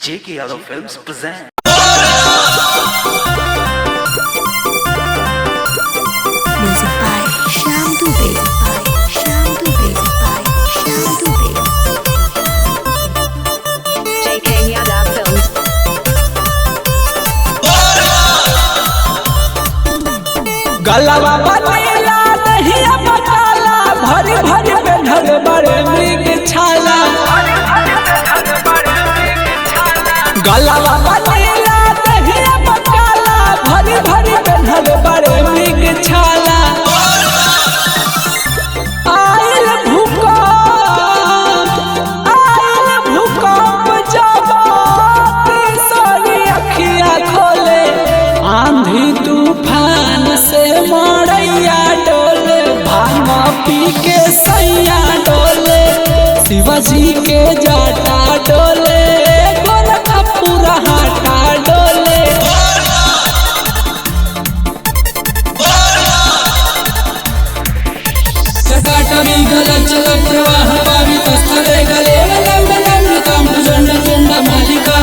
J.K. Yadav Films present. Music by Shyam Dubey. Shyam Dubey. Shyam Dubey. J.K. Yadav Films. गलवा बनेला दहिया पकाला भरी भरी बेधर बड़े मृग छाला गलवा बनेला दहिया पकाला भरी भरी बेधर बड़े मृग छाला आइल भूकंप जब सारी अखियां खोले आंधी तूफान से मड़ैया डोले भांग पी के सैया डोले शिवाजी के जाटा डोले गोरखपुरा हाटा डोले जटाटवी गलचल प्रवाह पावित स्थले गले लंडनम भुजंड चंड मालिका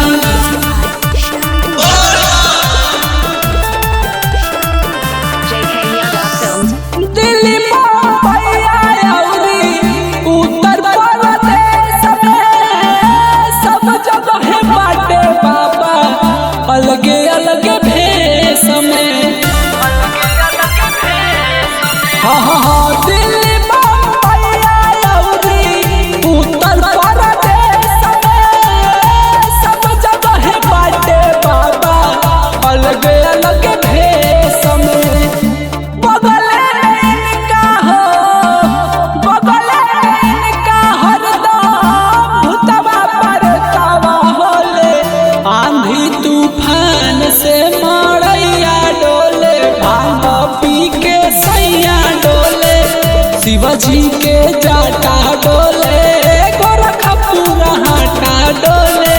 J.K. Yadav Films. Delhi Mumbai औरी उत्तर प्रदेश में सब जगह बाटे बाबा अलगे अलगे भेष में हाँ दिल्ली मुंबई औरी उत्तर प्रदेश में सब जगह बाटे बाबा अलगे अलगे भेष में बगले इनका हरदम भूतवा परतवा होले आंधी तूफान से मड़ैया डोले भांग पी के सैया डोले शिवाजी के जाटा डोले गोरखपुरा हाटा डोले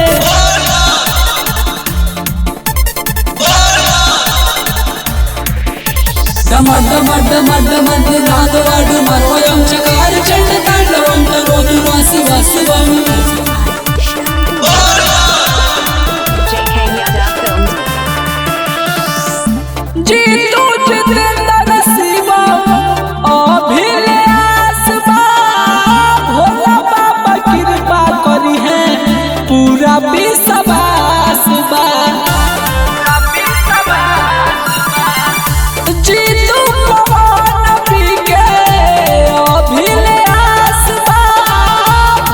डमड रागवाड मर्वयं चकार चंड तांडवं करोति वासि वासवं J.K. Yadav Films. Jitu Jitendra Shiva Abhilash बा भोला बाबा कृपा करी है पूरा विश्वास बा जीतू पवन पी के अभिलाष बा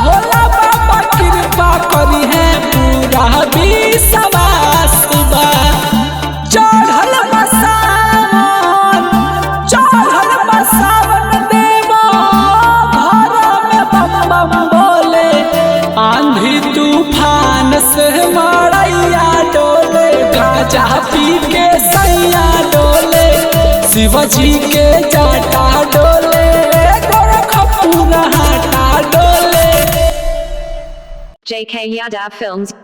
भोला बाबा कृपा करी है पूरा विश्वास बा चढ़ल बसावन देवा घर में बम बम बोले आंधी तूफान से मड़ैया डोले गाजा पी के सैया डोले शिवाजी के जाटा डोले गोरखपुरा हाटा डोले J.K. Yadav Films.